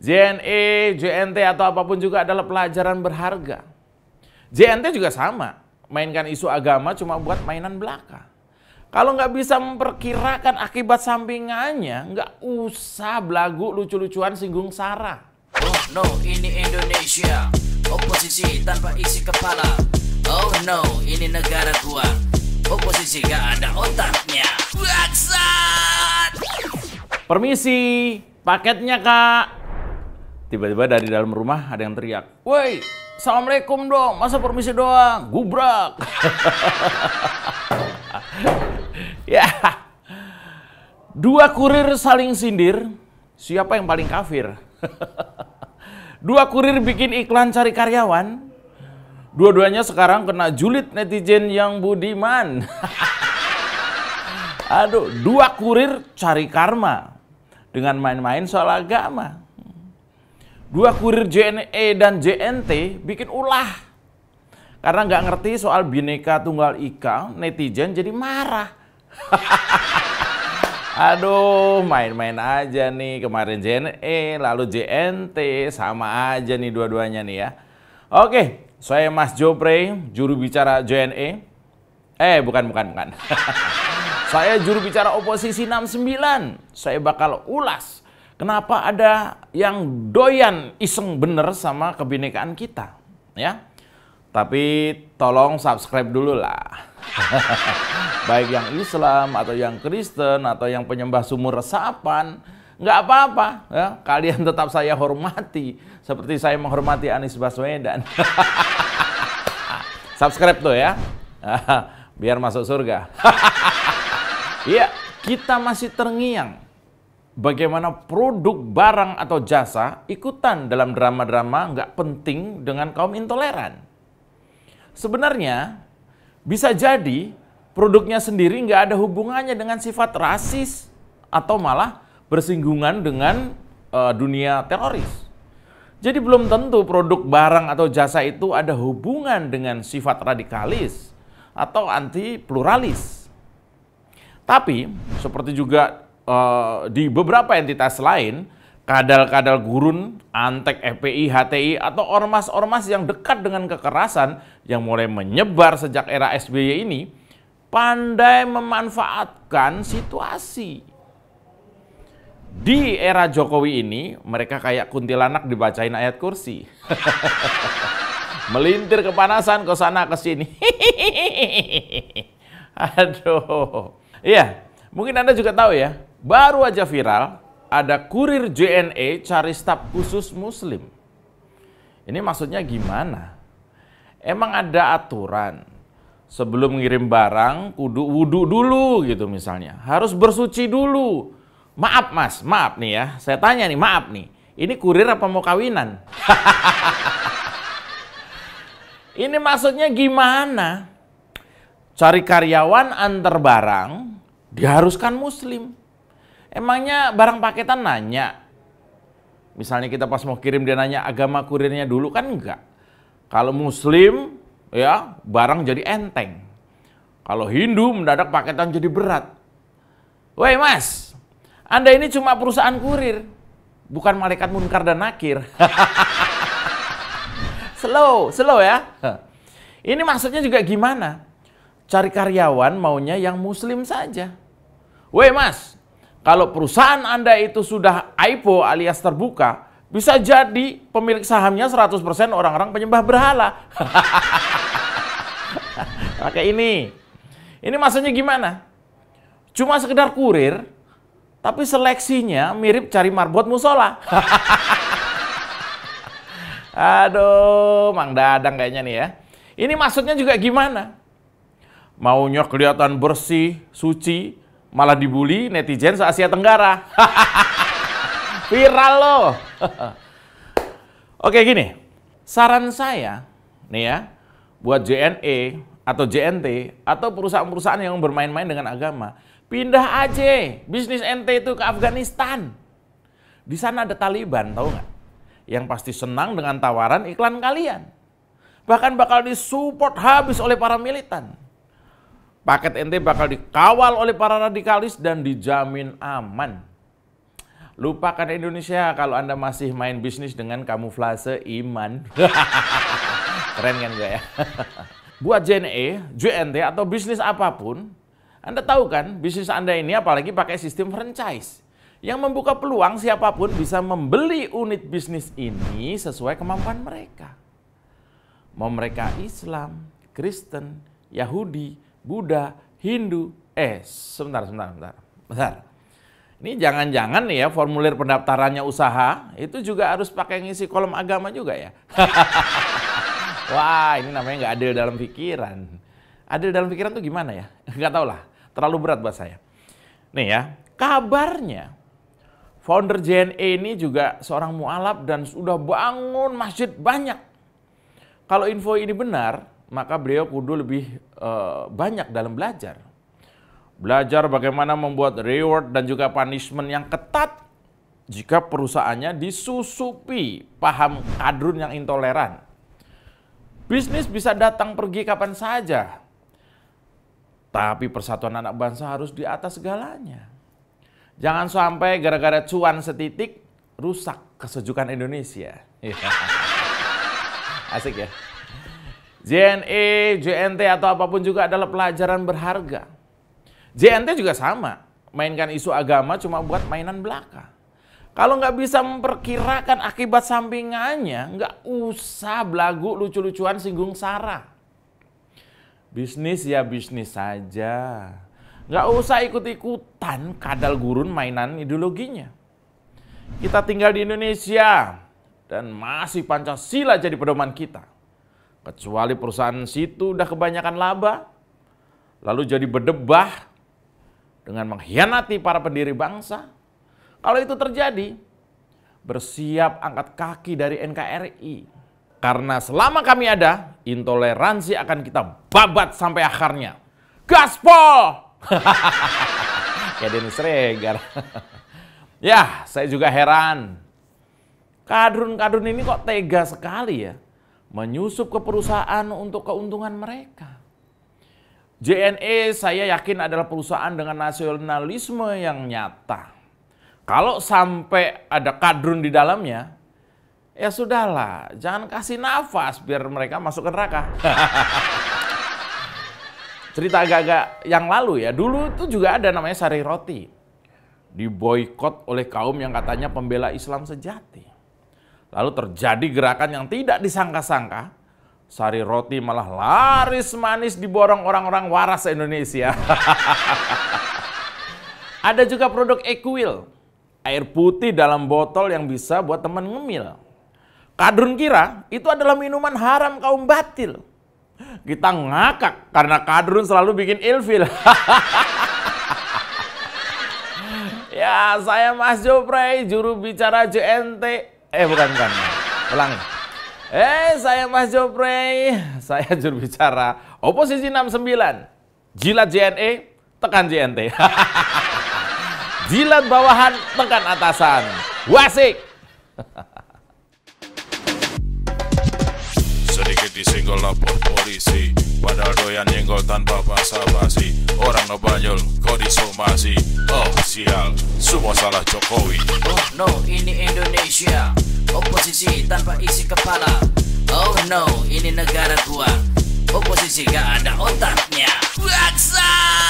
JNE, JNT atau apapun juga adalah pelajaran berharga. JNT juga sama, mainkan isu agama cuma buat mainan belaka. Kalau nggak bisa memperkirakan akibat sampingannya, nggak usah belagu lucu-lucuan singgung sara. Oh no, ini Indonesia, oposisi tanpa isi kepala. Oh no, ini negara gua, oposisi gak ada otaknya. Bangsat! Permisi, paketnya kak. Tiba-tiba dari dalam rumah ada yang teriak, "Woi, assalamualaikum dong, masa permisi doang, gubrak." Ya, dua kurir saling sindir, siapa yang paling kafir? Dua kurir bikin iklan cari karyawan, dua-duanya sekarang kena julid netizen yang budiman. Aduh, dua kurir cari karma dengan main-main soal agama. Dua kurir JNE dan JNT bikin ulah. Karena nggak ngerti soal Bhinneka Tunggal Ika, netizen jadi marah. Aduh, main-main aja nih. Kemarin JNE, lalu JNT, sama aja nih dua-duanya nih ya. Oke, saya Mas Jopre, juru bicara JNE. Bukan. Saya juru bicara oposisi 69. Saya bakal ulas kenapa ada yang doyan iseng bener sama kebinekaan kita, ya. Tapi tolong subscribe dulu lah. Baik yang Islam atau yang Kristen atau yang penyembah sumur resapan, nggak apa-apa, ya. Kalian tetap saya hormati seperti saya menghormati Anies Baswedan. Subscribe tuh ya, biar masuk surga. Iya, kita masih terngiang bagaimana produk, barang, atau jasa ikutan dalam drama-drama nggak penting dengan kaum intoleran. Sebenarnya, bisa jadi produknya sendiri nggak ada hubungannya dengan sifat rasis atau malah bersinggungan dengan dunia teroris. Jadi belum tentu produk, barang, atau jasa itu ada hubungan dengan sifat radikalis atau anti pluralis. Tapi, seperti juga di beberapa entitas lain, kadal-kadal gurun, antek FPI, HTI, atau ormas-ormas yang dekat dengan kekerasan yang mulai menyebar sejak era SBY ini, pandai memanfaatkan situasi. Di era Jokowi ini, mereka kayak kuntilanak dibacain ayat kursi. Melintir kepanasan ke sana ke sini. Aduh. Iya, mungkin Anda juga tahu ya, baru aja viral, ada kurir JNE cari staf khusus muslim. Ini maksudnya gimana? Emang ada aturan, sebelum ngirim barang, kudu wudu dulu gitu misalnya. Harus bersuci dulu. Maaf mas, maaf nih ya, saya tanya nih, maaf nih. Ini kurir apa mau kawinan? Ini maksudnya gimana? Cari karyawan antar barang, diharuskan muslim. Emangnya barang paketan nanya? Misalnya kita pas mau kirim dia nanya agama kurirnya dulu, kan enggak. Kalau muslim, ya barang jadi enteng. Kalau Hindu mendadak paketan jadi berat. Woi mas, Anda ini cuma perusahaan kurir, bukan malaikat munkar dan nakir. Slow ya. Ini maksudnya juga gimana? Cari karyawan maunya yang muslim saja. Woi mas, kalau perusahaan Anda itu sudah IPO alias terbuka, bisa jadi pemilik sahamnya 100% orang-orang penyembah berhala. Pakai ini. Ini maksudnya gimana? Cuma sekedar kurir, tapi seleksinya mirip cari marbot musola. Aduh, Mang Dadang kayaknya nih ya. Ini maksudnya juga gimana? Maunya kelihatan bersih, suci, malah dibully netizen se-Asia Tenggara. Viral loh. Oke gini, saran saya nih ya, buat JNE atau JNT atau perusahaan-perusahaan yang bermain-main dengan agama, pindah aja bisnis ente itu ke Afghanistan. Di sana ada Taliban, tahu nggak? Yang pasti senang dengan tawaran iklan kalian. Bahkan bakal disupport habis oleh para militan. Paket ente bakal dikawal oleh para radikalis dan dijamin aman. Lupakan Indonesia kalau Anda masih main bisnis dengan kamuflase iman. Keren kan gue ya? Buat JNE, JNT atau bisnis apapun, Anda tahu kan bisnis Anda ini apalagi pakai sistem franchise yang membuka peluang siapapun bisa membeli unit bisnis ini sesuai kemampuan mereka. Mau mereka Islam, Kristen, Yahudi, Buddha, Hindu. Sebentar. Ini jangan-jangan nih ya formulir pendaftarannya usaha itu juga harus pakai ngisi kolom agama juga ya. Wah, ini namanya nggak adil dalam pikiran. Adil dalam pikiran tuh gimana ya? Nggak tahu lah, terlalu berat buat saya. Nih ya, kabarnya founder JNE ini juga seorang mualaf dan sudah bangun masjid banyak. Kalau info ini benar, maka beliau kudu lebih banyak dalam belajar. Belajar bagaimana membuat reward dan juga punishment yang ketat jika perusahaannya disusupi paham kadrun yang intoleran. Bisnis bisa datang pergi kapan saja, tapi persatuan anak bangsa harus di atas segalanya. Jangan sampai gara-gara cuan setitik rusak kesejukan Indonesia. Asik ya. JNE, JNT atau apapun juga adalah pelajaran berharga. JNT juga sama, mainkan isu agama cuma buat mainan belaka. Kalau nggak bisa memperkirakan akibat sampingannya, nggak usah belagu lucu-lucuan singgung sara. Bisnis ya bisnis saja. Nggak usah ikut-ikutan kadal gurun mainan ideologinya. Kita tinggal di Indonesia dan masih Pancasila jadi pedoman kita. Kecuali perusahaan situ udah kebanyakan laba, lalu jadi berdebah dengan mengkhianati para pendiri bangsa. Kalau itu terjadi, bersiap angkat kaki dari NKRI. Karena selama kami ada, intoleransi akan kita babat sampai akarnya. Gaspol! Kayak Dennis Regar. Ya, saya juga heran. Kadrun-kadrun ini kok tega sekali ya, menyusup ke perusahaan untuk keuntungan mereka. JNE saya yakin adalah perusahaan dengan nasionalisme yang nyata. Kalau sampai ada kadrun di dalamnya, ya sudahlah, jangan kasih nafas biar mereka masuk ke neraka. Cerita agak-agak yang lalu ya, dulu itu juga ada namanya Sari Roti. Diboikot oleh kaum yang katanya pembela Islam sejati. Lalu terjadi gerakan yang tidak disangka-sangka. Sari Roti malah laris manis diborong orang-orang waras Indonesia. Ada juga produk Equil, air putih dalam botol yang bisa buat teman ngemil. Kadrun kira itu adalah minuman haram kaum batil. Kita ngakak karena kadrun selalu bikin ilfil. Ya, saya Mas Joprey, juru bicara JNT. Bukan. Ulangi. Saya Mas Joprey, saya juru bicara Oposisi 69. Jilat JNE, tekan JNT. Jilat bawahan, tekan atasan. Wasik. Sedikit disenggol lapor polisi, padahal doyan nyenggol tanpa basa-basi. Orang ngebanyol, kok disomasi. Oh sial, semua salah Jokowi. Oh no, ini Indonesia, oposisi tanpa isi kepala. Oh no, ini negara gua, oposisi gak ada otaknya. Waksa!